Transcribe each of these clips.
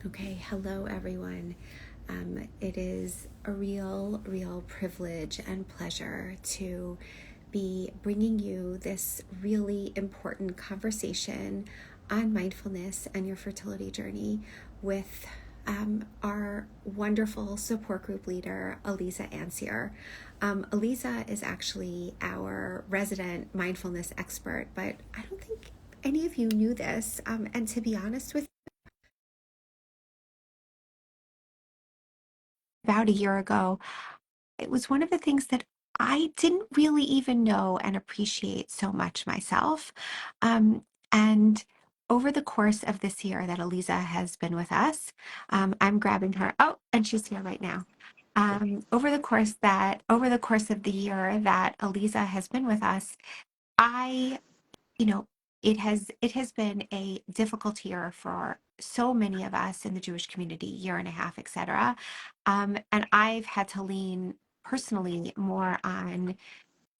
Okay, hello everyone. It is a real privilege and pleasure to be bringing you this really important conversation on mindfulness and your fertility journey with our wonderful support group leader, Aliza Ancier. Aliza is actually our resident mindfulness expert, but I don't think any of you knew this. And to be honest with about a year ago, it was one of the things that I didn't really even know and appreciate so much myself. And over the course of this year that Aliza has been with us, I'm grabbing her. Oh, and she's here right now. Over the course of the year that Aliza has been with us, I you know, it has been a difficult year for so many of us in the Jewish community, year and a half, etc. And I've had to lean personally more on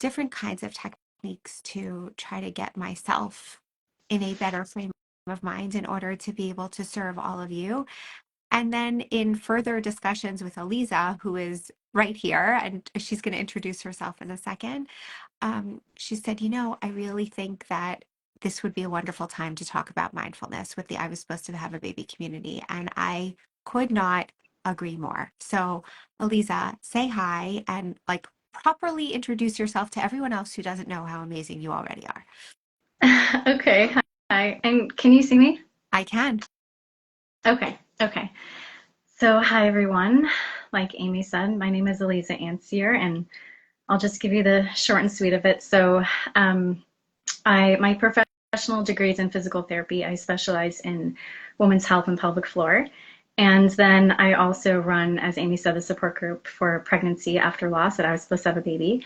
different kinds of techniques to try to get myself in a better frame of mind in order to be able to serve all of you. And then in further discussions with Aliza, who is right here, and she's going to introduce herself in a second, she said, I really think that this would be a wonderful time to talk about mindfulness with the I was supposed to have a baby community. And I could not agree more. So, Aliza, say hi and properly introduce yourself to everyone else who doesn't know how amazing you already are. Okay, hi. And can you see me? I can. Okay. So, hi everyone. Like Amy said, my name is Aliza Ancier, and I'll just give you the short and sweet of it. So, my professional degree is in physical therapy. I specialize in women's health and pelvic floor. And then I also run, as Amy said, the support group for pregnancy after loss that I was supposed to have a baby.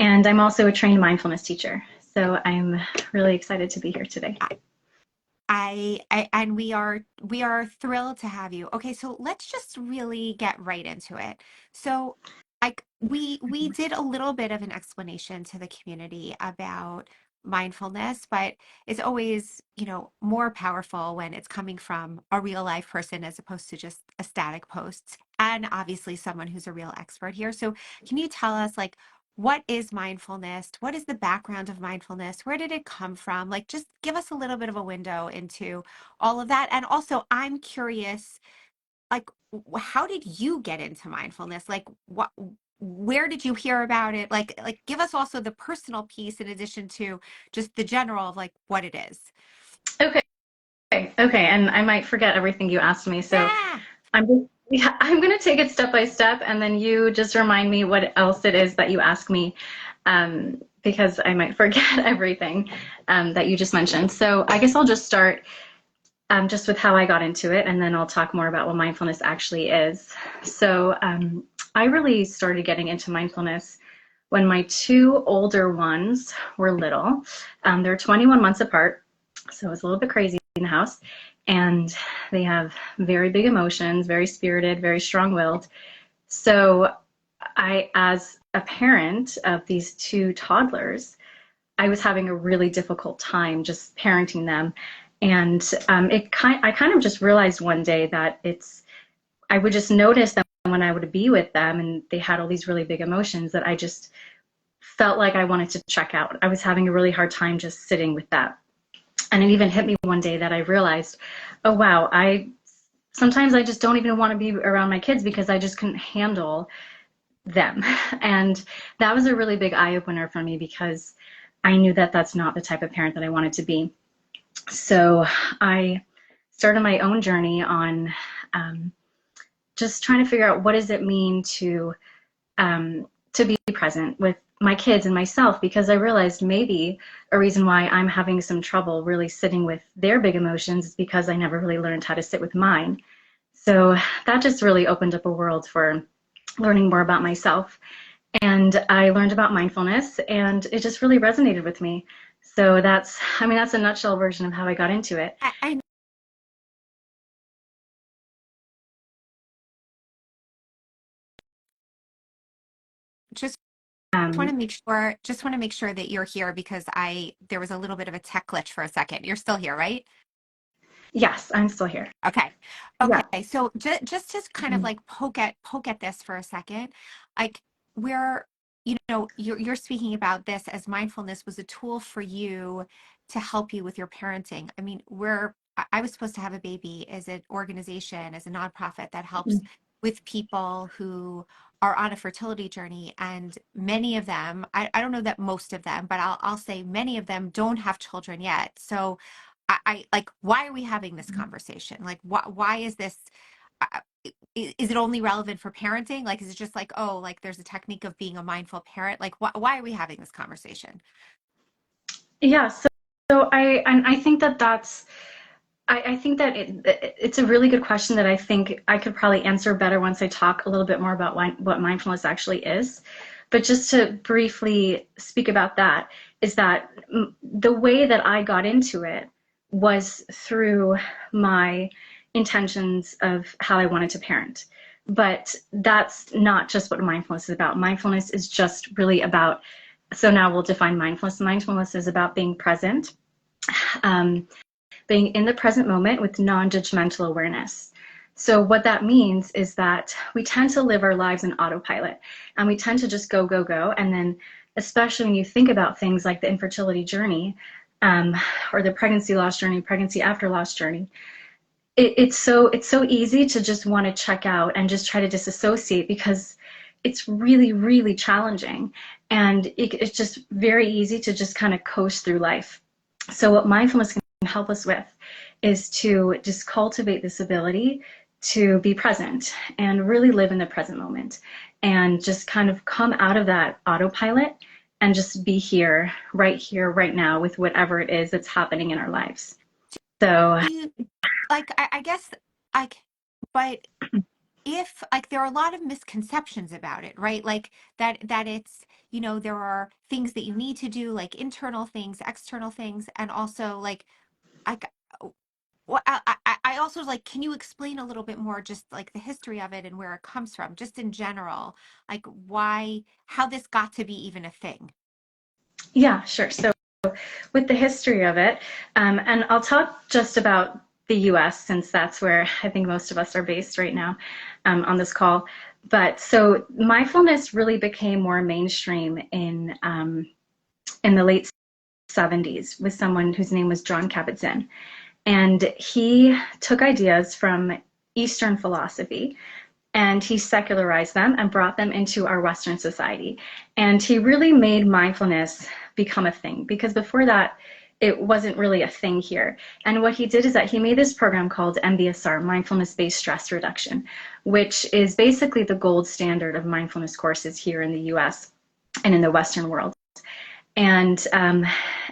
And I'm also a trained mindfulness teacher. So I'm really excited to be here today. And we are thrilled to have you. Okay, so let's just really get right into it. So, we did a little bit of an explanation to the community about mindfulness, but it's always, more powerful when it's coming from a real life person as opposed to just a static post, and obviously someone who's a real expert here. So, can you tell us what is mindfulness? What is the background of mindfulness? Where did it come from? Just give us a little bit of a window into all of that. And also, I'm curious, how did you get into mindfulness? Where did you hear about it? Give us also the personal piece in addition to just the general of what it is. Okay, okay. And I might forget everything you asked me. So Yeah. I'm going to take it step by step, and then you just remind me what else it is that you ask me, because I might forget everything that you just mentioned. So I guess I'll just start just with how I got into it, and then I'll talk more about what mindfulness actually is. So I really started getting into mindfulness when my two older ones were little. They're 21 months apart, so it was a little bit crazy in the house. And they have very big emotions, very spirited, very strong-willed. So as a parent of these two toddlers, I was having a really difficult time just parenting them. And I kind of just realized one day that I would just notice that when I would be with them and they had all these really big emotions, that I just felt like I wanted to check out. I was having a really hard time just sitting with that. And it even hit me one day that I realized, oh wow, sometimes I just don't even want to be around my kids because I just couldn't handle them. And that was a really big eye opener for me because I knew that that's not the type of parent that I wanted to be. So I started my own journey on just trying to figure out what does it mean to be present with my kids and myself, because I realized maybe a reason why I'm having some trouble really sitting with their big emotions is because I never really learned how to sit with mine. So that just really opened up a world for learning more about myself. And I learned about mindfulness, and it just really resonated with me. So that's a nutshell version of how I got into it. I just Um, want to make sure that you're here because there was a little bit of a tech glitch for a second. You're still here, right? Yes, I'm still here. Okay. Yeah. Okay. So just to kind of Mhm. like poke at this for a second, like we're, you're speaking about this as mindfulness was a tool for you to help you with your parenting. I mean, I was supposed to have a baby as an organization, as a nonprofit that helps with people who are on a fertility journey. And many of them, I don't know that most of them, but I'll say many of them don't have children yet. So I like, why are we having this conversation? Like, why is this? Uh, is it only relevant for parenting? Like, is it just like, oh, like there's a technique of being a mindful parent? Like, why are we having this conversation? Yeah. So I think that I think that it's a really good question that I think I could probably answer better once I talk a little bit more about what mindfulness actually is. But just to briefly speak about that, is that the way that I got into it was through my intentions of how I wanted to parent. But that's not just what mindfulness is about. Mindfulness is just really about, so now we'll define mindfulness. Mindfulness is about being present. Um, Being in the present moment with non-judgmental awareness. So what that means is that we tend to live our lives in autopilot and we tend to just go, go, go. And then especially when you think about things like the infertility journey um, or the pregnancy loss journey, pregnancy after loss journey, it's so easy to just want to check out and just try to disassociate because it's really, really challenging. And it's just very easy to just kind of coast through life. So what mindfulness can help us with is to just cultivate this ability to be present and really live in the present moment and just kind of come out of that autopilot and just be here, right now with whatever it is that's happening in our lives. So, You like, I guess, like, but if like there are a lot of misconceptions about it, right? Like that it's, there are things that you need to do, like internal things, external things, and also like I well, I also like, can you explain a little bit more just like the history of it and where it comes from, just in general, like how this got to be even a thing? yeah, sure. So, with the history of it, and I'll talk just about the US since that's where I think most of us are based right now on this call. But so mindfulness really became more mainstream in the late 70s with someone whose name was John Kabat-Zinn. And he took ideas from Eastern philosophy and he secularized them and brought them into our Western society. And he really made mindfulness become a thing because before that, it wasn't really a thing here. And what he did is that he made this program called MBSR, Mindfulness Based Stress Reduction, which is basically the gold standard of mindfulness courses here in the US and in the Western world. And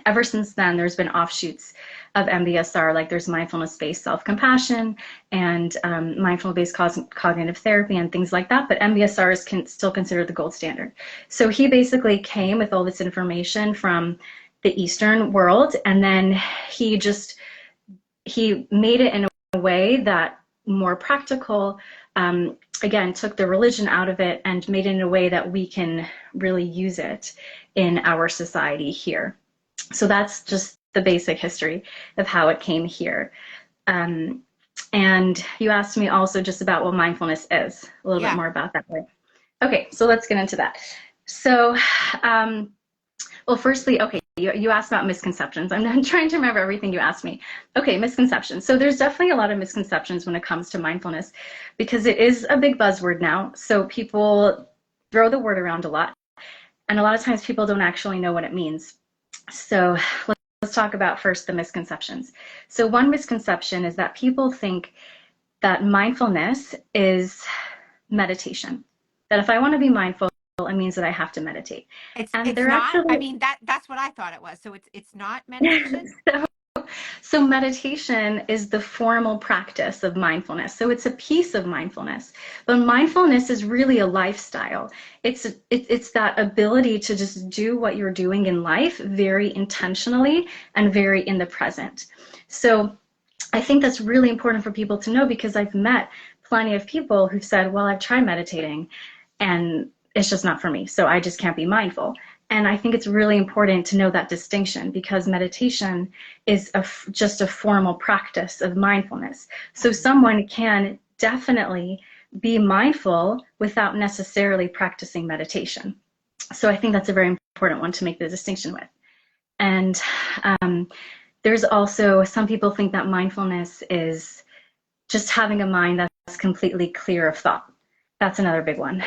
ever since then, there's been offshoots of MBSR, like there's mindfulness-based self-compassion and mindfulness-based cognitive therapy and things like that. But MBSR is still considered the gold standard. So he basically came with all this information from the Eastern world, and then he just he made it in a way that more practical. Again, took the religion out of it and made it in a way that we can really use it in our society here. So that's just the basic history of how it came here. Um, and you asked me also just about what mindfulness is, a little bit Yeah. more about that. Okay, so let's get into that. So, well, firstly, okay, you asked about misconceptions. I'm trying to remember everything you asked me. Okay, misconceptions. So there's definitely a lot of misconceptions when it comes to mindfulness because it is a big buzzword now. So people throw the word around a lot. And a lot of times people don't actually know what it means. So let's talk about first the misconceptions. So one misconception is that people think that mindfulness is meditation. That if I want to be mindful, it means that I have to meditate. And It's they're not, I actually mean, that's what I thought it was. So it's not meditation. so So meditation is the formal practice of mindfulness. So it's a piece of mindfulness. But mindfulness is really a lifestyle. It's that ability to just do what you're doing in life very intentionally and very in the present. So I think that's really important for people to know because I've met plenty of people who've said, well, I've tried meditating and it's just not for me. So I just can't be mindful. And I think it's really important to know that distinction, because meditation is just a formal practice of mindfulness. So someone can definitely be mindful without necessarily practicing meditation. So I think that's a very important one to make the distinction with. And there's also, some people think that mindfulness is just having a mind that's completely clear of thought. That's another big one.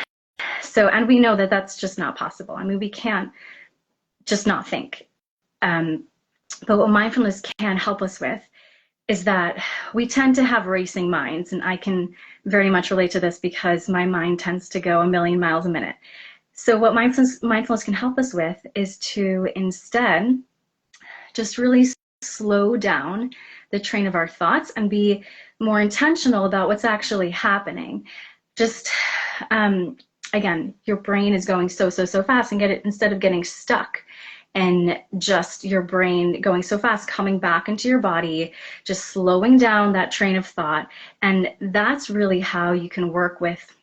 So, and we know that that's just not possible. I mean, we can't just not think. But what mindfulness can help us with is that we tend to have racing minds, and I can very much relate to this because my mind tends to go a million miles a minute. So what mindfulness can help us with is to instead just really slow down the train of our thoughts and be more intentional about what's actually happening. Just again, your brain is going so fast, and instead of getting stuck and just your brain going so fast, coming back into your body, just slowing down that train of thought. And that's really how you can work with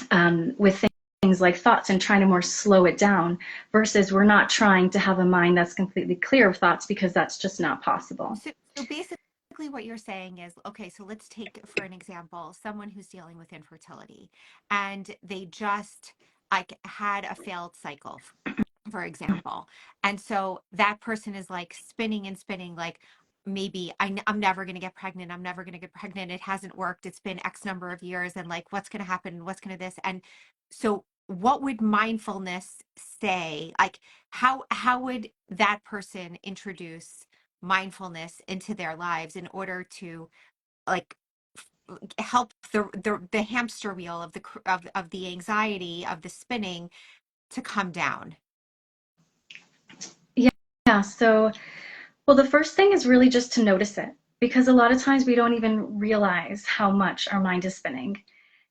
things like thoughts, and trying to more slow it down, versus we're not trying to have a mind that's completely clear of thoughts, because that's just not possible. So basically what you're saying is, okay, so let's take, for an example, someone who's dealing with infertility and they just like had a failed cycle, for example. And so that person is like spinning and spinning, like maybe I'm never going to get pregnant. I'm never going to get pregnant. It hasn't worked. It's been X number of years. And like, what's going to happen? What's going to this? And so what would mindfulness say? Like, how would that person introduce mindfulness into their lives in order to like help the hamster wheel of of the anxiety of the spinning to come down? Yeah, so, well, the first thing is really just to notice it, because a lot of times we don't even realize how much our mind is spinning.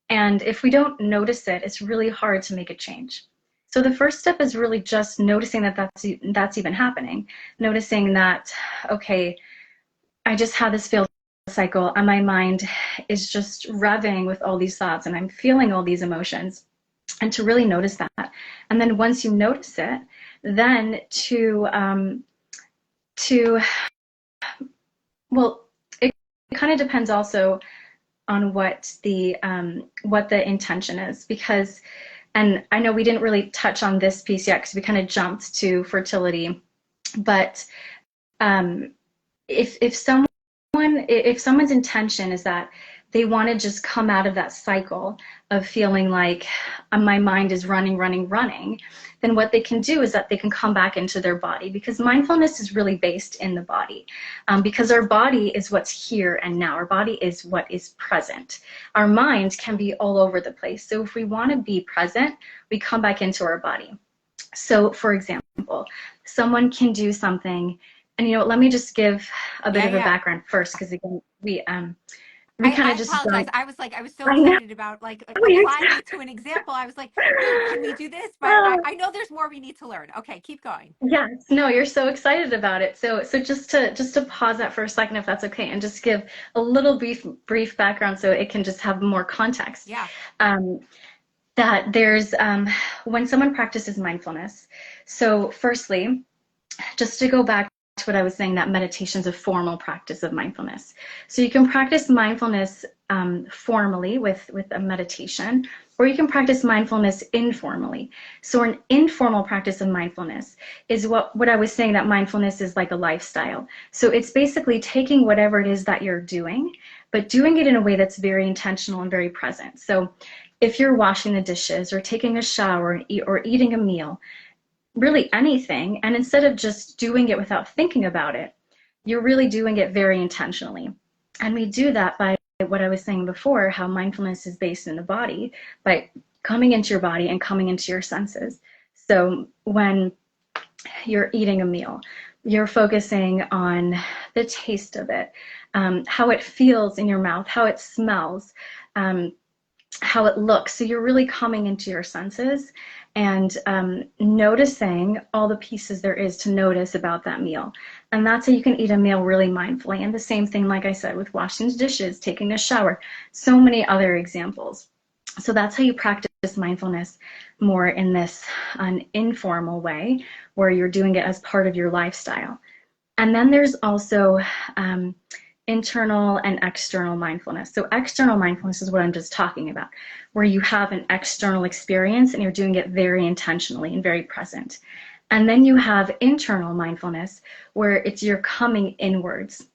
And if we don't notice it, it's really hard to make a change. So the first step is really just noticing that that's even happening. Noticing that, okay, I just had this failed cycle and my mind is just revving with all these thoughts and I'm feeling all these emotions. And to really notice that. And then once you notice it, then to well, it kind of depends also on what the intention is, because, and I know we didn't really touch on this piece yet because we kind of jumped to fertility, but if someone's intention is that they want to just come out of that cycle of feeling like my mind is running, then what they can do is that they can come back into their body, because mindfulness is really based in the body, because our body is what's here and now. Our body is what is present. Our mind can be all over the place. So if we want to be present, we come back into our body. So for example, someone can do something, and let me just give a bit of a background first, because again, we kind I of just apologize. jumped. I was so I know. excited about like Oh, you're applying it to an example. I was like, wait, can we do this? But oh, I know there's more we need to learn. Okay, keep going. yes. No, you're so excited about it. So just to pause that for a second, if that's okay, and just give a little brief background so it can just have more context. Yeah. That there's when someone practices mindfulness. So firstly, just to go back to what I was saying, that meditation is a formal practice of mindfulness. So you can practice mindfulness formally with a meditation, or you can practice mindfulness informally. So an informal practice of mindfulness is what I was saying, that mindfulness is like a lifestyle. So it's basically taking whatever it is that you're doing, but doing it in a way that's very intentional and very present. So if you're washing the dishes or taking a shower or eating a meal, really anything, and instead of just doing it without thinking about it, you're really doing it very intentionally. And we do that by what I was saying before, how mindfulness is based in the body, by coming into your body and coming into your senses. So when you're eating a meal, you're focusing on the taste of it, how it feels in your mouth, how it smells, how it looks. So you're really coming into your senses and noticing all the pieces there is to notice about that meal. And that's how you can eat a meal really mindfully. And the same thing, like I said, with washing the dishes, taking a shower, so many other examples. So that's how you practice mindfulness more in this an informal way where you're doing it as part of your lifestyle. And then there's also internal and external mindfulness. So external mindfulness is what I'm just talking about, where you have an external experience and you're doing it very intentionally and very present. And then you have internal mindfulness, where it's you're coming inwards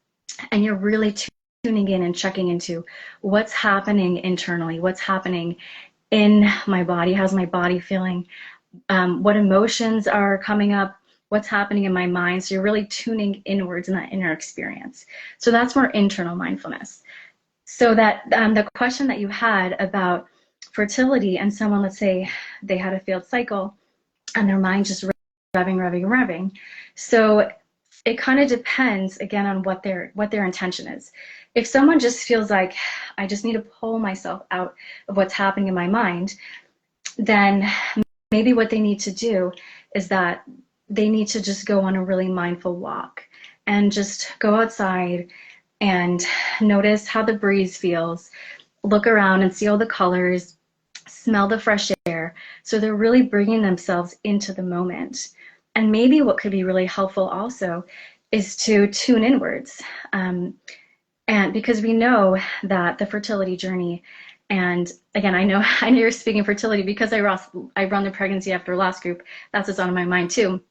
and you're really tuning in and checking into what's happening internally, what's happening in my body, how's my body feeling, what emotions are coming up, what's happening in my mind. So you're really tuning inwards in that inner experience. So that's more internal mindfulness. So that the question that you had about fertility and someone, let's say they had a failed cycle and their mind just revving. So it kind of depends again on what their intention is. If someone just feels like I just need to pull myself out of what's happening in my mind, then maybe what they need to do is that they need to just go on a really mindful walk and just go outside and notice how the breeze feels, look around and see all the colors, smell the fresh air. So they're really bringing themselves into the moment. And maybe what could be really helpful also is to tune inwards. And because we know that the fertility journey, and again, I know you're speaking fertility because I run the pregnancy after loss group. That's what's on my mind too.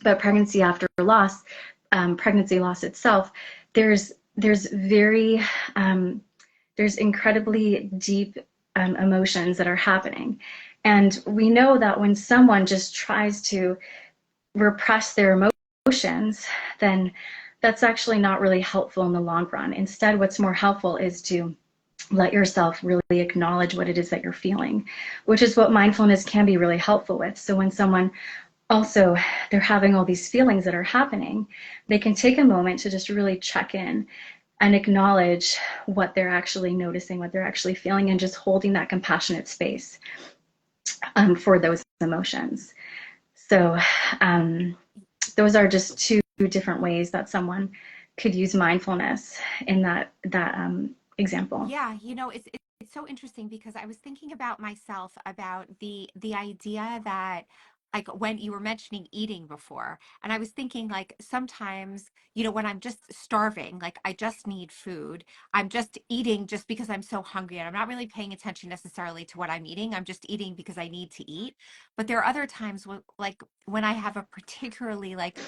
But pregnancy after loss, pregnancy loss itself, there's incredibly deep emotions that are happening. And we know that when someone just tries to repress their emotions, then that's actually not really helpful in the long run. Instead, what's more helpful is to let yourself really acknowledge what it is that you're feeling, which is what mindfulness can be really helpful with. So when someone also, they're having all these feelings that are happening, they can take a moment to just really check in and acknowledge what they're actually noticing, what they're actually feeling, and just holding that compassionate space for those emotions. So those are just two different ways that someone could use mindfulness in that example. Yeah, it's so interesting because I was thinking about myself about the idea that like when you were mentioning eating before, and I was thinking like sometimes, when I'm just starving, like I just need food, I'm just eating just because I'm so hungry and I'm not really paying attention necessarily to what I'm eating. I'm just eating because I need to eat. But there are other times when like when I have a particularly like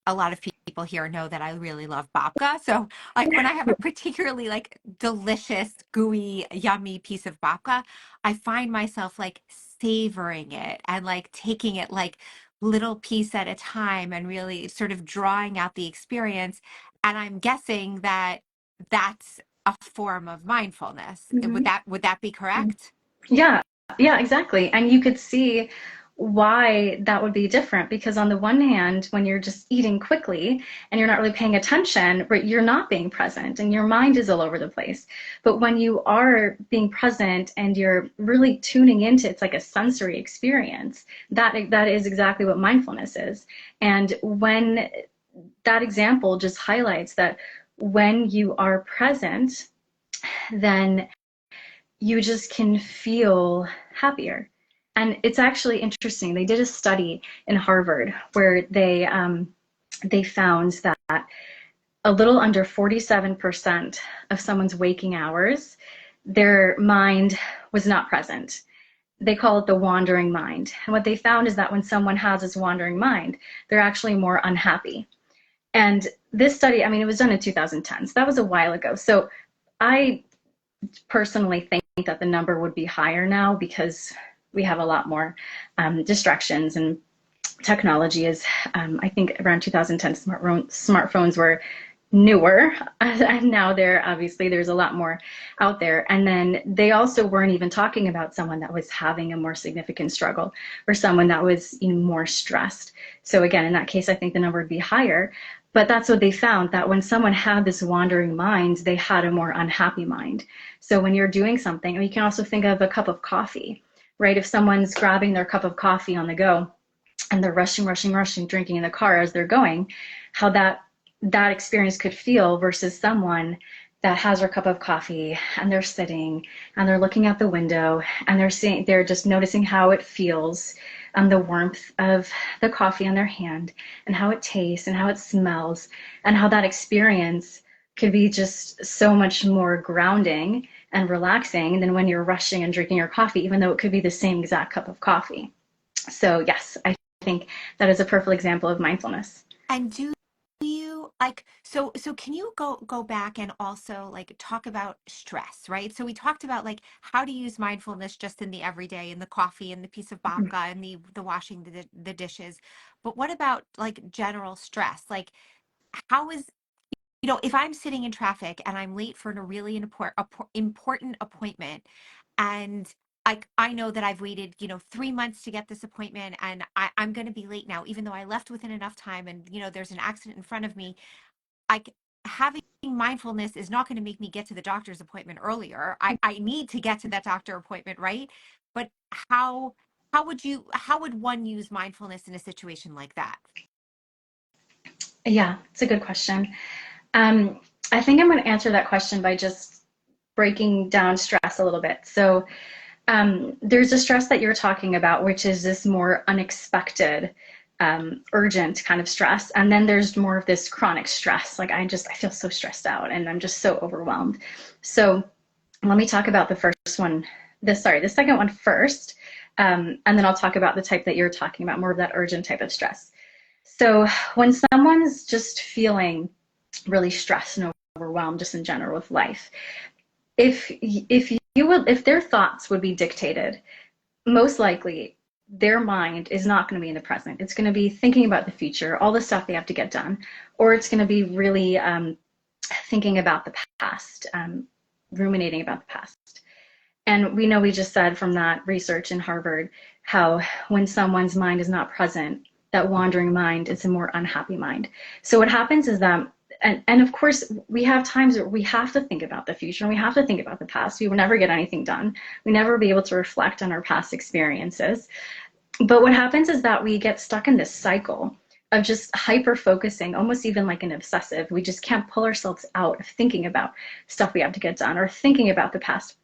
a lot of people here know that I really love babka. So like when I have a particularly like delicious, gooey, yummy piece of babka, I find myself like savoring it and like taking it like little piece at a time and really sort of drawing out the experience. And I'm guessing that that's a form of mindfulness. Mm-hmm. Would that be correct? Yeah, yeah, exactly. And you could see why that would be different because on the one hand, when you're just eating quickly and you're not really paying attention, right, you're not being present and your mind is all over the place. But when you are being present and you're really tuning into, it's like a sensory experience. That is exactly what mindfulness is. And when that example just highlights that when you are present, then you just can feel happier. And it's actually interesting. They did a study in Harvard where they found that a little under 47% of someone's waking hours, their mind was not present. They call it the wandering mind. And what they found is that when someone has this wandering mind, they're actually more unhappy. And this study, I mean, it was done in 2010, so that was a while ago. So I personally think that the number would be higher now because we have a lot more distractions and technology is, I think around 2010, smartphones were newer and now there's a lot more out there. And then they also weren't even talking about someone that was having a more significant struggle or someone that was more stressed. So again, in that case, I think the number would be higher. But that's what they found, that when someone had this wandering mind, they had a more unhappy mind. So when you're doing something, or you can also think of a cup of coffee, right? If someone's grabbing their cup of coffee on the go and they're rushing, drinking in the car as they're going, how that experience could feel versus someone that has their cup of coffee and they're sitting and they're looking out the window and they're just noticing how it feels, the warmth of the coffee in their hand and how it tastes and how it smells, and how that experience could be just so much more grounding and relaxing than when you're rushing and drinking your coffee, even though it could be the same exact cup of coffee. So yes, I think that is a perfect example of mindfulness. And do you like so can you go back and also like talk about stress, right? So we talked about like how to use mindfulness just in the everyday, in the coffee and the piece of babka and the washing the dishes. But what about like general stress? Like how is if I'm sitting in traffic and I'm late for a really important appointment, and I know that I've waited, 3 months to get this appointment, and I'm going to be late now, even though I left within enough time, and there's an accident in front of me. Having mindfulness is not going to make me get to the doctor's appointment earlier. I need to get to that doctor appointment, right? But how would one use mindfulness in a situation like that? Yeah, it's a good question. Um, I think I'm going to answer that question by just breaking down stress a little bit. So there's a stress that you're talking about, which is this more unexpected, urgent kind of stress. And then there's more of this chronic stress. Like I feel so stressed out and I'm just so overwhelmed. So let me talk about the second one first. And then I'll talk about the type that you're talking about, more of that urgent type of stress. So when someone's just feeling really stressed and overwhelmed just in general with life, if their thoughts would be dictated, most likely their mind is not going to be in the present. It's going to be thinking about the future, all the stuff they have to get done, or it's going to be really thinking about the past, ruminating about the past. And we just said from that research in Harvard how when someone's mind is not present, that wandering mind is a more unhappy mind. So what happens is that, and of course, we have times where we have to think about the future and we have to think about the past. We will never get anything done. We never be able to reflect on our past experiences. But what happens is that we get stuck in this cycle of just hyper focusing, almost even like an obsessive. We just can't pull ourselves out of thinking about stuff we have to get done or thinking about the past.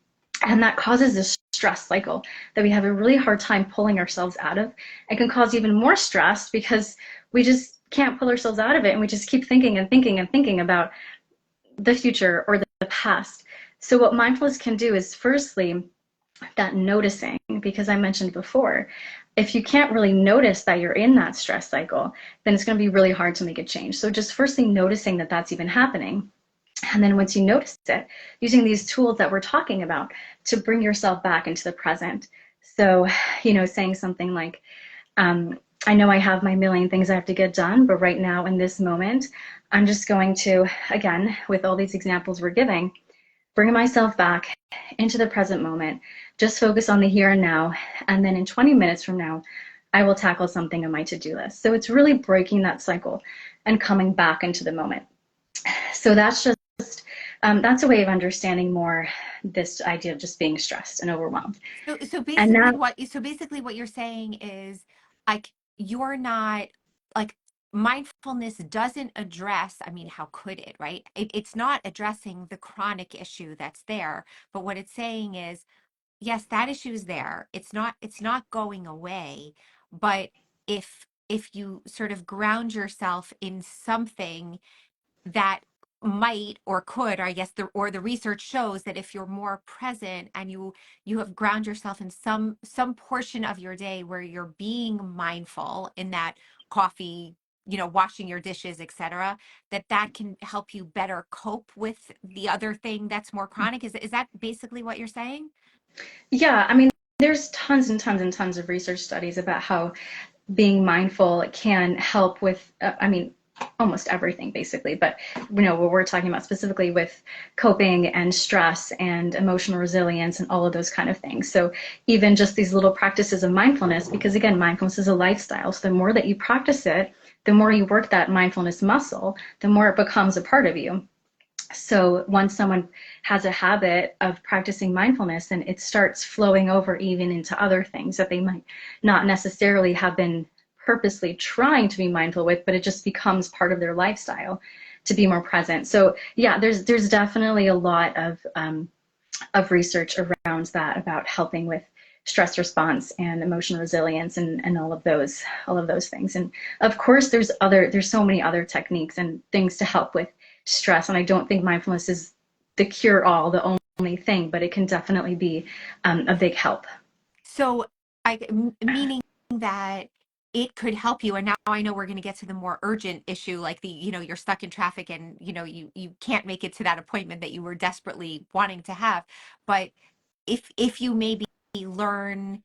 And that causes this stress cycle that we have a really hard time pulling ourselves out of. It can cause even more stress because we just can't pull ourselves out of it, and we just keep thinking and thinking and thinking about the future or the past. So what mindfulness can do is firstly that noticing, because I mentioned before, if you can't really notice that you're in that stress cycle, then it's going to be really hard to make a change. So just firstly noticing that that's even happening. And then once you notice it, using these tools that we're talking about to bring yourself back into the present. So, saying something like, I know I have my million things I have to get done, but right now in this moment, I'm just going to, again, with all these examples we're giving, bring myself back into the present moment, just focus on the here and now, and then in 20 minutes from now, I will tackle something on my to-do list. So it's really breaking that cycle and coming back into the moment. So that's a way of understanding more this idea of just being stressed and overwhelmed. So And basically now, what you're saying is like you're not like mindfulness doesn't address, I mean, how could it, right? It's not addressing the chronic issue that's there, but what it's saying is, yes, that issue is there. It's not going away, but if you sort of ground yourself in something that might or could, or I guess the research shows that if you're more present and you have ground yourself in some portion of your day where you're being mindful in that coffee, washing your dishes, etc., that can help you better cope with the other thing that's more chronic. Is that basically what you're saying? yeah, I mean, there's tons and tons and tons of research studies about how being mindful can help with, almost everything basically, but what we're talking about specifically with coping and stress and emotional resilience and all of those kind of things. So even just these little practices of mindfulness, because again, mindfulness is a lifestyle. So the more that you practice it, the more you work that mindfulness muscle, the more it becomes a part of you. So once someone has a habit of practicing mindfulness, then it starts flowing over even into other things that they might not necessarily have been purposely trying to be mindful with, but it just becomes part of their lifestyle. to be more present. So yeah, there's definitely a lot of research around that about helping with stress response and emotional resilience and all of those things. And of course there's so many other techniques and things to help with stress. And I don't think mindfulness is the cure all, the only thing, but it can definitely be a big help. So meaning that it could help you. And now I know we're going to get to the more urgent issue, like you're stuck in traffic and, you can't make it to that appointment that you were desperately wanting to have. But if you maybe learn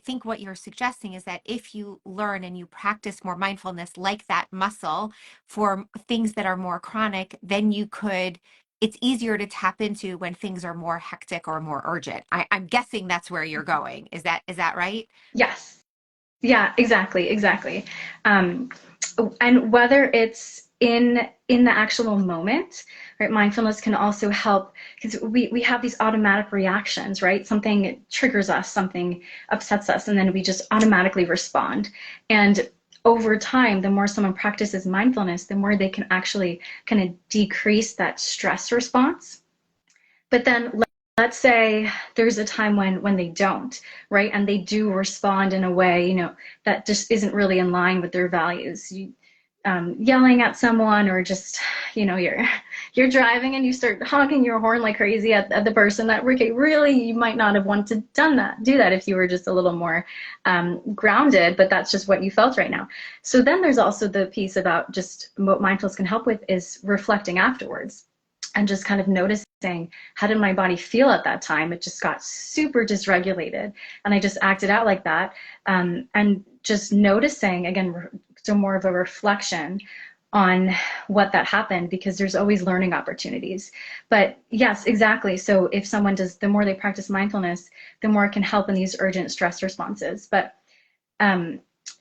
think what you're suggesting is that if you learn and you practice more mindfulness like that muscle for things that are more chronic, then it's easier to tap into when things are more hectic or more urgent. I'm guessing that's where you're going. Is that right? Yes. Yeah, exactly. Um, and whether it's in the actual moment, right? Mindfulness can also help because we have these automatic reactions, right? Something triggers us, something upsets us, and then we just automatically respond. And over time, the more someone practices mindfulness, the more they can actually kind of decrease that stress response. But then let's say there's a time when they don't, right? And they do respond in a way, that just isn't really in line with their values. Yelling at someone, or just, you're driving and you start honking your horn like crazy at the person that really you might not have wanted to do that if you were just a little more grounded, but that's just what you felt right now. So then there's also the piece about just what mindfulness can help with is reflecting afterwards and just kind of noticing, how did my body feel at that time? It just got super dysregulated and I just acted out like that. And just noticing, again, so more of a reflection on what that happened, because there's always learning opportunities. But yes, exactly. So if someone the more they practice mindfulness, the more it can help in these urgent stress responses. But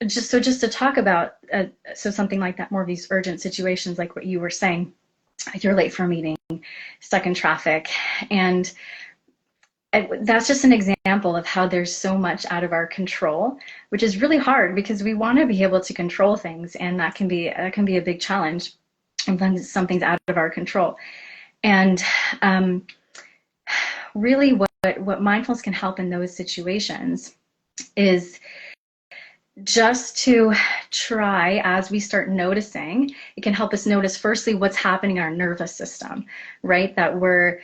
just to talk about, so something like that, more of these urgent situations, like what you were saying, you're late for a meeting, stuck in traffic, and that's just an example of how there's so much out of our control, which is really hard because we want to be able to control things, and that can be a big challenge when something's out of our control. And really what mindfulness can help in those situations is just to try, as we start noticing, it can help us notice firstly what's happening in our nervous system, right? That we're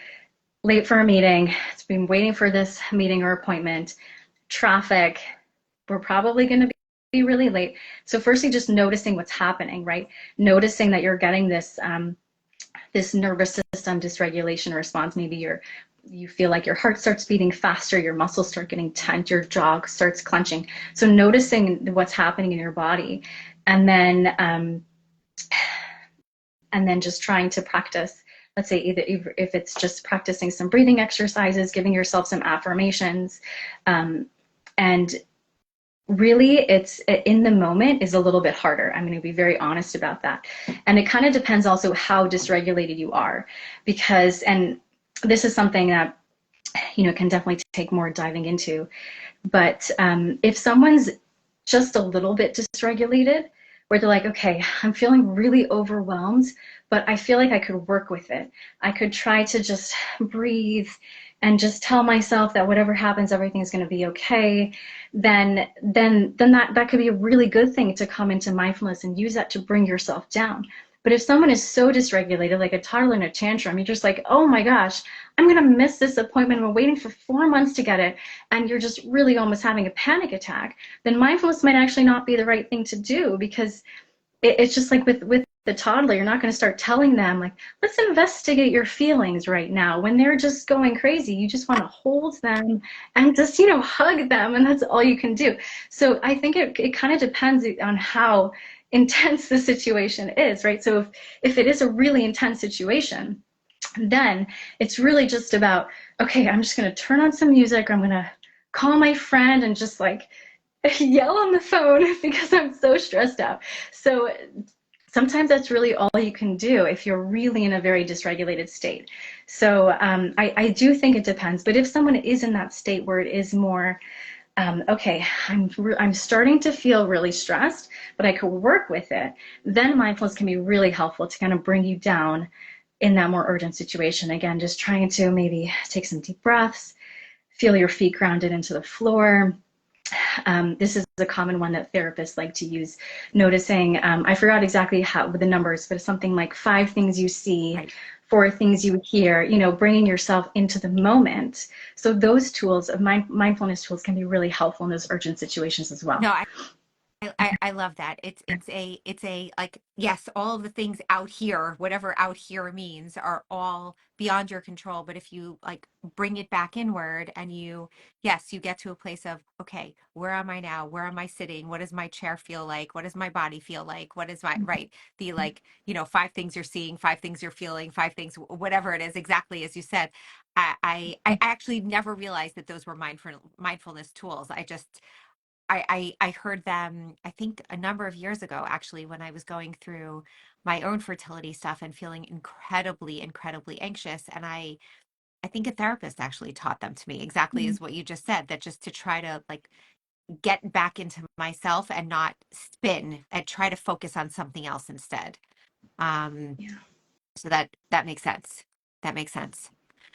late for a meeting, it's been waiting for this meeting or appointment, traffic, we're probably going to be really late. So firstly, just noticing what's happening, right? Noticing that you're getting this this nervous system dysregulation response. Maybe you feel like your heart starts beating faster, your muscles start getting tense, your jaw starts clenching. So noticing what's happening in your body, and then just trying to practice, let's say either if it's just practicing some breathing exercises, giving yourself some affirmations, and really it's in the moment is a little bit harder. I'm going to be very honest about that. And it kind of depends also how dysregulated you are, because, and this is something that, can definitely take more diving into, but if someone's just a little bit dysregulated, where they're like, okay, I'm feeling really overwhelmed, but I feel like I could work with it. I could try to just breathe and just tell myself that whatever happens, everything's going to be okay. Then that could be a really good thing to come into mindfulness and use that to bring yourself down. But if someone is so dysregulated, like a toddler in a tantrum, you're just like, oh my gosh, I'm going to miss this appointment. I'm waiting for 4 months to get it. And you're just really almost having a panic attack. Then mindfulness might actually not be the right thing to do, because it's just like with the toddler, you're not going to start telling them like, let's investigate your feelings right now when they're just going crazy. You just want to hold them and just, hug them, and that's all you can do. So I think it kind of depends on how intense the situation is, right? So if it is a really intense situation, then it's really just about, okay, I'm just going to turn on some music, or I'm going to call my friend and just like yell on the phone because I'm so stressed out. So sometimes that's really all you can do if you're really in a very dysregulated state. So I do think it depends. But if someone is in that state where it is more okay, I'm starting to feel really stressed, but I could work with it. Then mindfulness can be really helpful to kind of bring you down in that more urgent situation. Again, just trying to maybe take some deep breaths, feel your feet grounded into the floor. This is a common one that therapists like to use, noticing, I forgot exactly how the numbers, but it's something like 5 things you see, Right. 4 things you hear, bringing yourself into the moment. So those tools of mindfulness tools can be really helpful in those urgent situations as well. No, I love that. It's a like, yes, all of the things out here, whatever out here means, are all beyond your control. But if you like bring it back inward and yes, you get to a place of, okay, where am I now? Where am I sitting? What does my chair feel like? What does my body feel like? What is my right? The like, 5 things you're seeing, 5 things you're feeling, 5 things, whatever it is, exactly as you said. I actually never realized that those were mindfulness tools. I heard them, I think a number of years ago, actually, when I was going through my own fertility stuff and feeling incredibly, incredibly anxious. And I think a therapist actually taught them to me exactly Mhm. as what you just said, that just to try to like get back into myself and not spin and try to focus on something else instead. Um, Yeah. so that makes sense. That makes sense.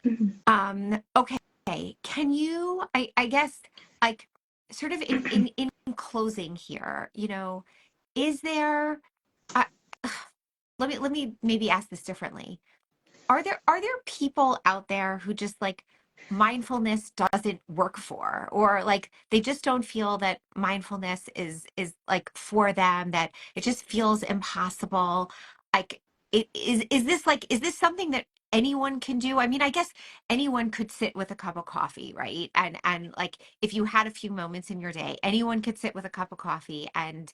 Mhm. Okay. Can you, I guess, like, sort of in closing here, is there, uh, let me maybe ask this differently. Are there people out there who just like mindfulness doesn't work for, or like they just don't feel that mindfulness is like for them, that it just feels impossible? Like, is this something that anyone can do? I mean, I guess anyone could sit with a cup of coffee, right? And like, if you had a few moments in your day, anyone could sit with a cup of coffee and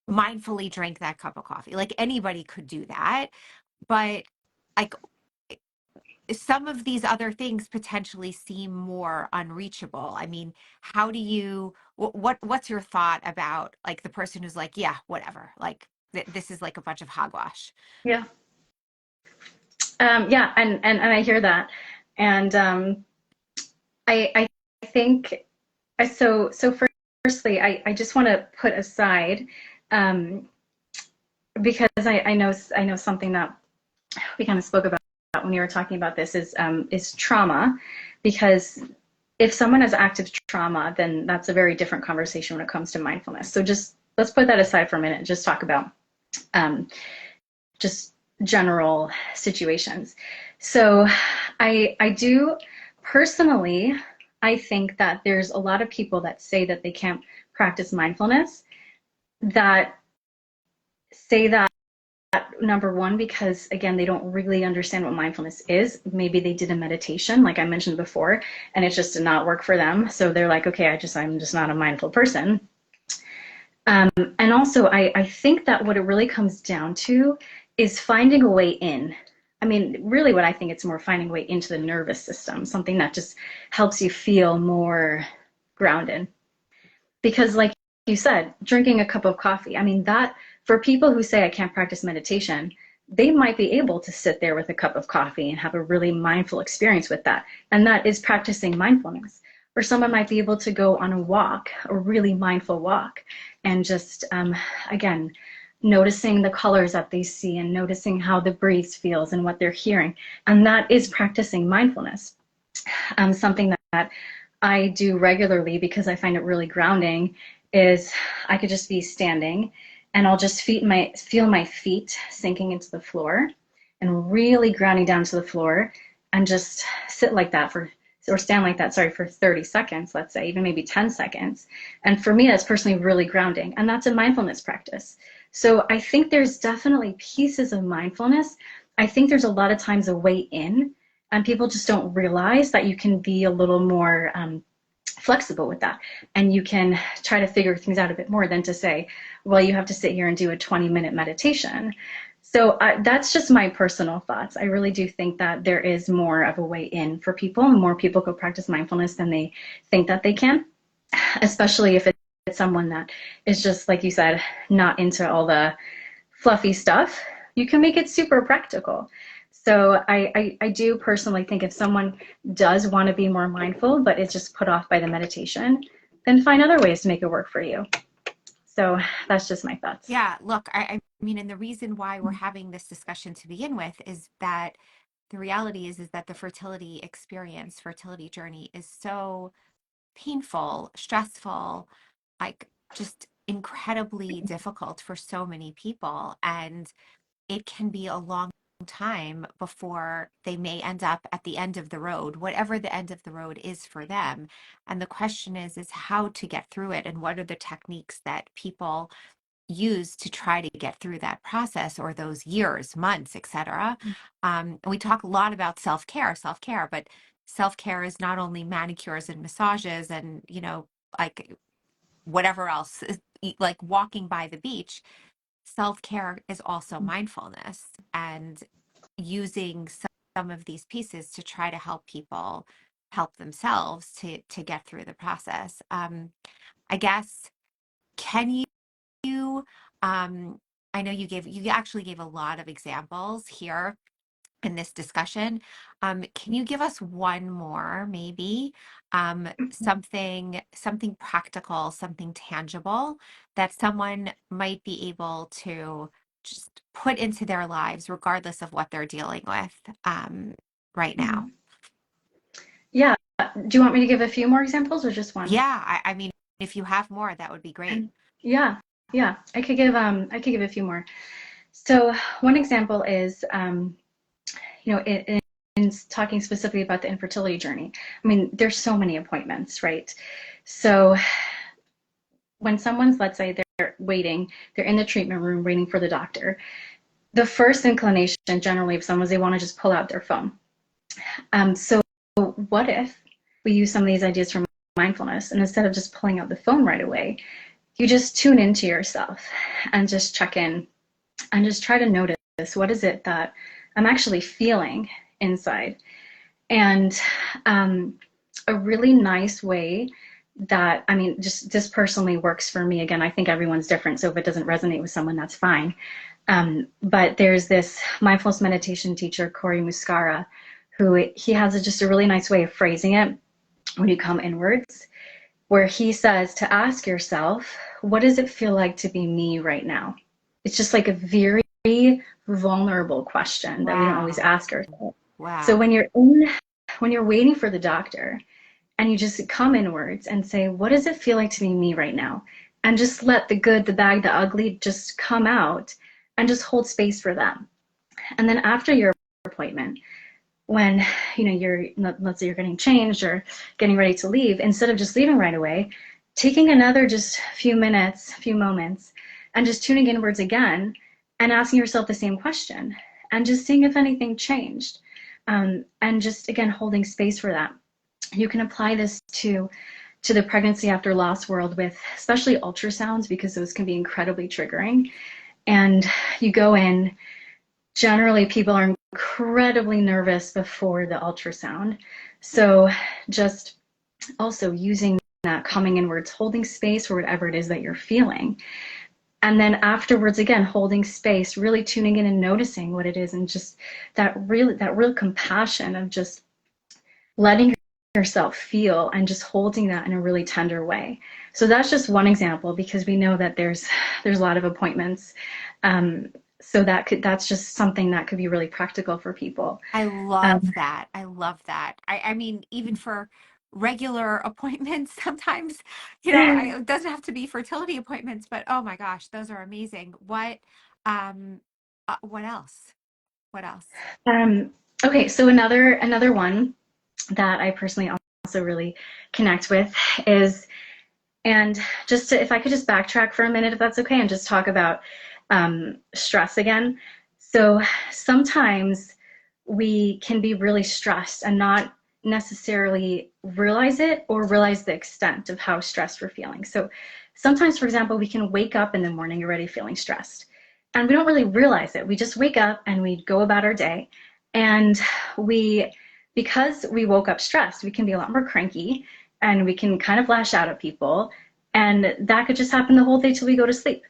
mindfully drink that cup of coffee. Like, anybody could do that. But like, some of these other things potentially seem more unreachable. I mean, how do you, what's your thought about like the person who's like, yeah, whatever, like this is like a bunch of hogwash? Yeah. Yeah, and I hear that. And I think so firstly, I just want to put aside, um, because I know something that we kind of spoke about when you were talking about this is trauma, because if someone has active trauma, then that's a very different conversation when it comes to mindfulness. So just let's put that aside for a minute and just talk about um, just general situations. So I do personally, I think that there's a lot of people that say that they can't practice mindfulness, that say that, number one, because again, they don't really understand what mindfulness is. Maybe they did a meditation, like I mentioned before, and it just did not work for them. So they're like, okay, I'm just not a mindful person. And also, I think that what it really comes down to is finding a way in. I mean, really, what I think it's more finding a way into the nervous system, something that just helps you feel more grounded. Because, like you said, drinking a cup of coffee, I mean, that for people who say I can't practice meditation, they might be able to sit there with a cup of coffee and have a really mindful experience with that. And that is practicing mindfulness. Or someone might be able to go on a walk, a really mindful walk, and just, again, noticing the colors that they see and noticing how the breeze feels and what they're hearing. And that is practicing mindfulness. Something that I do regularly because I find it really grounding is I could just be standing and I'll just feel my feet sinking into the floor and really grounding down to the floor, and just sit like that or stand like that, sorry, for 30 seconds, let's say, even maybe 10 seconds. And for me, that's personally really grounding. And that's a mindfulness practice. So I think there's definitely pieces of mindfulness. I think there's a lot of times a way in, and people just don't realize that you can be a little more flexible with that, and you can try to figure things out a bit more than to say, well, you have to sit here and do a 20-minute meditation. So that's just my personal thoughts. I really do think that there is more of a way in for people, and more people go practice mindfulness than they think that they can, especially if it's someone that is just, like you said, not into all the fluffy stuff. You can make it super practical. So I do personally think if someone does want to be more mindful, but is just put off by the meditation, then find other ways to make it work for you. So that's just my thoughts. Yeah, look, I mean, and the reason why we're having this discussion to begin with is that the reality is that the fertility experience, fertility journey is so painful, stressful, like just incredibly difficult for so many people. And it can be a long time before they may end up at the end of the road, whatever the end of the road is for them. And the question is how to get through it and what are the techniques that people use to try to get through that process or those years, months, etc. We talk a lot about self-care, but self-care is not only manicures and massages and, like whatever else, like walking by the beach. Self-care is also mindfulness and using some of these pieces to try to help people help themselves to get through the process. I guess, can you, I know you actually gave a lot of examples here in this discussion. Can you give us one more, maybe, something practical, something tangible that someone might be able to just put into their lives, regardless of what they're dealing with, right now? Yeah. Do you want me to give a few more examples or just one? Yeah, I mean, if you have more, that would be great. Yeah. Yeah. I could give a few more. So one example is in talking specifically about the infertility journey. I mean, there's so many appointments, right? So when someone's, let's say they're waiting, they're in the treatment room waiting for the doctor, the first inclination generally of someone is they want to just pull out their phone. So what if we use some of these ideas from mindfulness, and instead of just pulling out the phone right away, you just tune into yourself and just check in and just try to notice, what is it that I'm actually feeling inside. And a really nice way that, I mean, just this personally works for me. Again, I think everyone's different, so if it doesn't resonate with someone, that's fine. But there's this mindfulness meditation teacher, Corey Muscara, who he has just a really nice way of phrasing it when you come inwards, where he says to ask yourself, what does it feel like to be me right now? It's just like a very vulnerable question that we don't always Wow. ask ourselves. So Wow. when you're waiting for the doctor and you just come inwards and say, what does it feel like to be me right now? And just let the good, the bad, the ugly just come out and just hold space for them. And then after your appointment, when you're, let's say you're getting changed or getting ready to leave, instead of just leaving right away, taking another just few minutes, few moments, and just tuning inwards again and asking yourself the same question and just seeing if anything changed, and just again holding space for that. You can apply this to the pregnancy after loss world with especially ultrasounds, because those can be incredibly triggering. And you go in, generally people are incredibly nervous before the ultrasound. So just also using that, coming inwards, holding space for whatever it is that you're feeling. And then afterwards, again, holding space, really tuning in and noticing what it is, and just that real compassion of just letting yourself feel and just holding that in a really tender way. So that's just one example, because we know that there's a lot of appointments. So that's just something that could be really practical for people. I Um, love that. I love that. I mean, even for regular appointments, sometimes, it doesn't have to be fertility appointments, but oh my gosh, those are amazing. Um, what else? What else? um, okay, so another one that I personally also really connect with is, and just to, if I could just backtrack for a minute, if that's okay, and just talk about stress again. So sometimes we can be really stressed and not necessarily realize it or realize the extent of how stressed we're feeling. So sometimes, for example, we can wake up in the morning already feeling stressed, and we don't really realize it. We just wake up and we go about our day, and because we woke up stressed, we can be a lot more cranky and we can kind of lash out at people, and that could just happen the whole day till we go to sleep.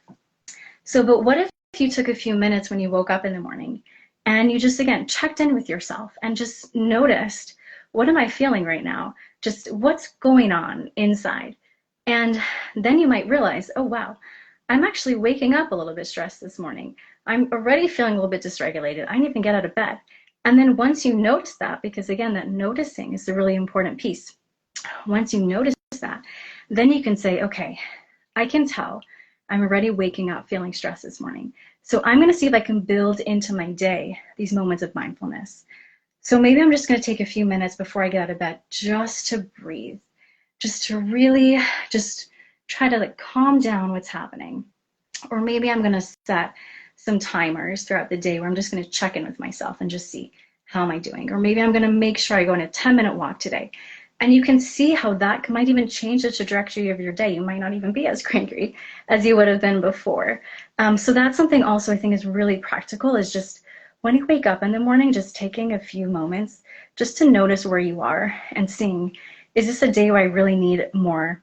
So, but what if you took a few minutes when you woke up in the morning and you just, again, checked in with yourself and just noticed, what am I feeling right now? Just what's going on inside? And then you might realize, oh, wow, I'm actually waking up a little bit stressed this morning. I'm already feeling a little bit dysregulated. I didn't even get out of bed. And then once you notice that, because again, that noticing is the really important piece. Once you notice that, then you can say, okay, I can tell I'm already waking up feeling stressed this morning. So I'm going to see if I can build into my day these moments of mindfulness. So maybe I'm just going to take a few minutes before I get out of bed just to breathe, just to really just try to like calm down what's happening. Or maybe I'm going to set some timers throughout the day where I'm just going to check in with myself and just see how am I doing. Or maybe I'm going to make sure I go on a 10-minute walk today. And you can see how that might even change the trajectory of your day. You might not even be as cranky as you would have been before. So that's something also I think is really practical, is just when you wake up in the morning, just taking a few moments just to notice where you are and seeing, is this a day where I really need more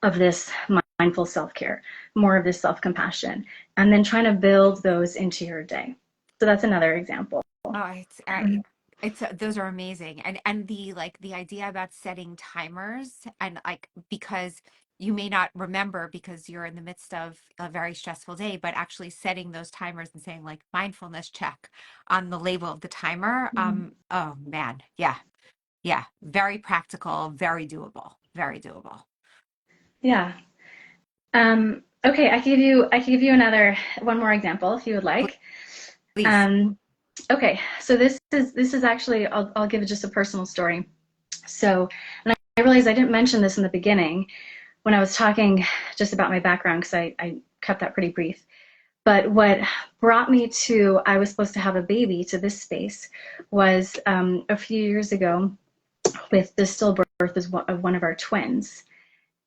of this mindful self-care, more of this self-compassion, and then trying to build those into your day. So that's another example. Oh, it's those are amazing. And the like the idea about setting timers and like because you may not remember because you're in the midst of a very stressful day, but actually setting those timers and saying like mindfulness check on the label of the timer. Oh man, yeah. Yeah, very practical, very doable, very doable. Yeah. Okay, I can give you another one more example if you would like. Please. Um, okay, so this is actually I'll give just a personal story. So, and I realized I didn't mention this in the beginning when I was talking just about my background because I kept that pretty brief. But what brought me to I was supposed to have a baby to this space was a few years ago with the stillbirth of one of our twins,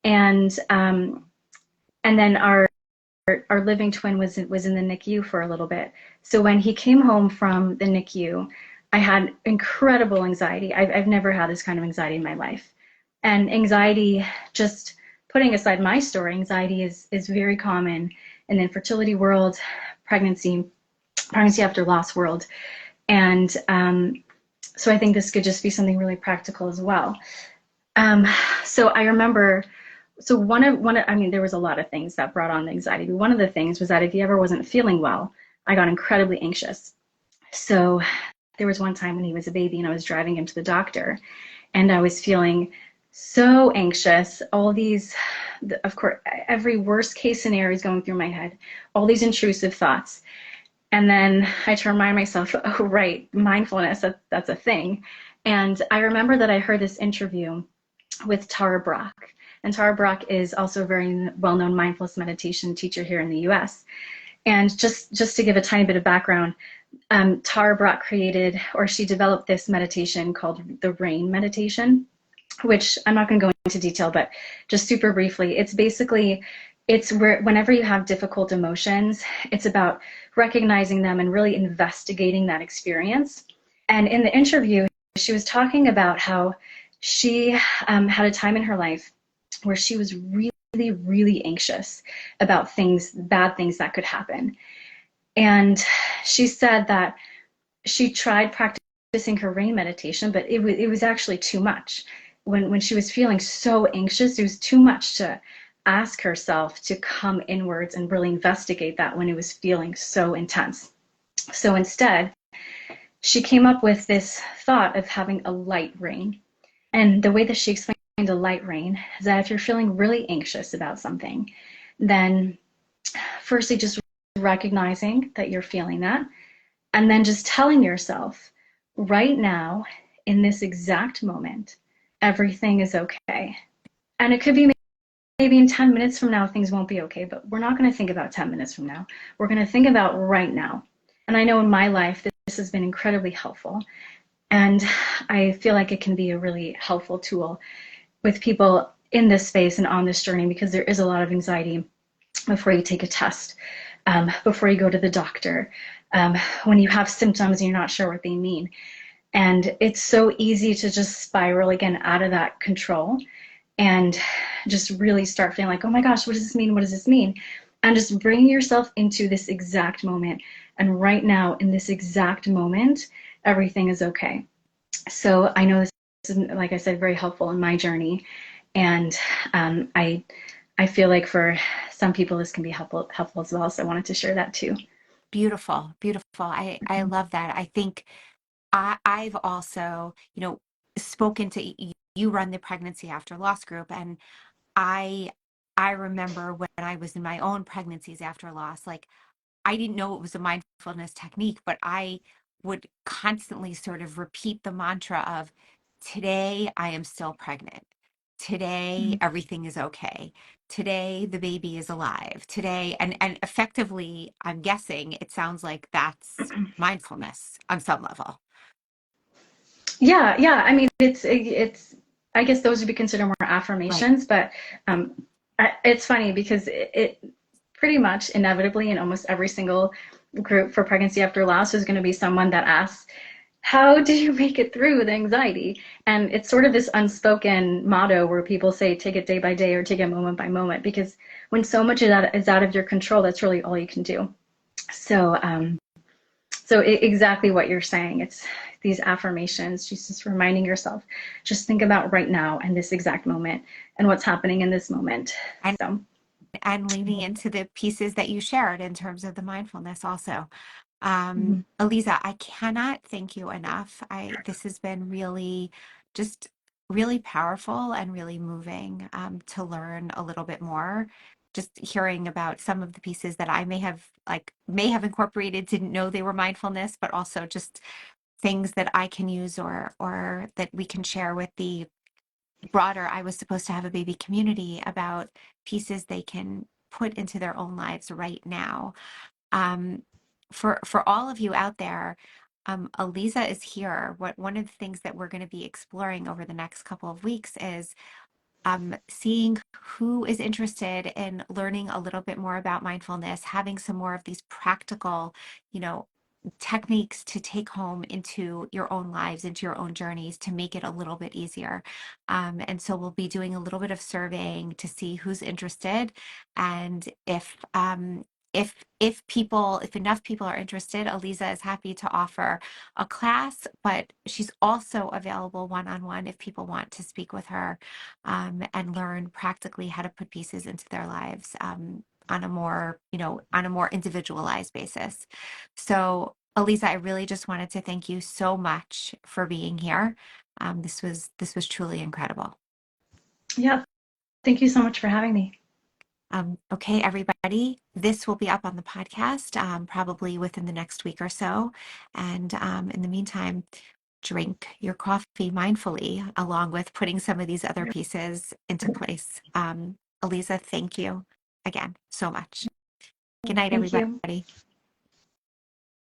and then our living twin was in the NICU for a little bit. So when he came home from the NICU, I had incredible anxiety. I've never had this kind of anxiety in my life. And anxiety, just putting aside my story, anxiety is very common in the infertility world, pregnancy after loss world. And so I think this could just be something really practical as well. Um, so I remember so I mean, there was a lot of things that brought on the anxiety, but one of the things was that if he ever wasn't feeling well, I got incredibly anxious. So there was one time when he was a baby and I was driving him to the doctor and I was feeling so anxious. All these, of course, every worst case scenario is going through my head, all these intrusive thoughts. And then I had to remind myself, oh, right, mindfulness, that's a thing. And I remember that I heard this interview with Tara Brach. And Tara Brach is also a very well-known mindfulness meditation teacher here in the US. And just to give a tiny bit of background, Tara Brach created, or she developed this meditation called the RAIN meditation, which I'm not going to go into detail, but just super briefly, it's where whenever you have difficult emotions, it's about recognizing them and really investigating that experience. And in the interview, she was talking about how she had a time in her life where she was really, really anxious about bad things that could happen. And she said that she tried practicing her RAIN meditation, but it was actually too much. When she was feeling so anxious, it was too much to ask herself to come inwards and really investigate that when it was feeling so intense. So instead, she came up with this thought of having a light rain. And the way that she explained a light rain is that if you're feeling really anxious about something, then firstly, just recognizing that you're feeling that, and then just telling yourself, right now, in this exact moment, everything is okay. And it could be maybe in 10 minutes from now, things won't be okay, but we're not going to think about 10 minutes from now. We're going to think about right now. And I know in my life, this has been incredibly helpful. And I feel like it can be a really helpful tool with people in this space and on this journey, because there is a lot of anxiety before you take a test, before you go to the doctor, when you have symptoms and you're not sure what they mean. And it's so easy to just spiral again out of that control and just really start feeling like, oh my gosh, what does this mean? What does this mean? And just bring yourself into this exact moment. And right now, in this exact moment, everything is okay. So I know this is, like I said, very helpful in my journey. And I feel like for some people this can be helpful as well. So I wanted to share that too. Beautiful, beautiful. I love that. I think I've also, spoken to you run the pregnancy after loss group, and I I remember when I was in my own pregnancies after loss, like I didn't know it was a mindfulness technique, but I would constantly sort of repeat the mantra of today I am still pregnant. Today everything is okay. Today the baby is alive. Today and effectively, I'm guessing it sounds like that's mindfulness on some level. Yeah, yeah. I mean, it's. I guess those would be considered more Right. affirmations, but um, it's funny because it pretty much inevitably in almost every single group for pregnancy after loss is going to be someone that asks, "How do you make it through the anxiety?" And it's sort of this unspoken motto where people say, "Take it day by day" or "Take it moment by moment," because when so much of that is out of your control, that's really all you can do. So, exactly what you're saying. It's these affirmations, just reminding yourself, just think about right now and this exact moment and what's happening in this moment. And So, and leaning into the pieces that you shared in terms of the mindfulness also. mhm. Aliza, I cannot thank you enough. This has been really just really powerful and really moving to learn a little bit more. Just hearing about some of the pieces that I may have incorporated, didn't know they were mindfulness, but also just things that I can use or that we can share with the broader I was supposed to have a baby community about pieces they can put into their own lives right now. um, for all of you out there, Aliza is here. One of the things that we're going to be exploring over the next couple of weeks is seeing who is interested in learning a little bit more about mindfulness, having some more of these practical, you know, techniques to take home into your own lives, into your own journeys to make it a little bit easier. And so we'll be doing a little bit of surveying to see who's interested, and if enough people are interested, Aliza is happy to offer a class, but she's also available one-on-one if people want to speak with her and learn practically how to put pieces into their lives on a more, on a more individualized basis. So, Aliza, I really just wanted to thank you so much for being here. This was truly incredible. Yeah, thank you so much for having me. Okay, everybody, this will be up on the podcast probably within the next week or so. And in the meantime, drink your coffee mindfully, along with putting some of these other pieces into place. Aliza, thank you again so much. Good night, Thank you. everybody.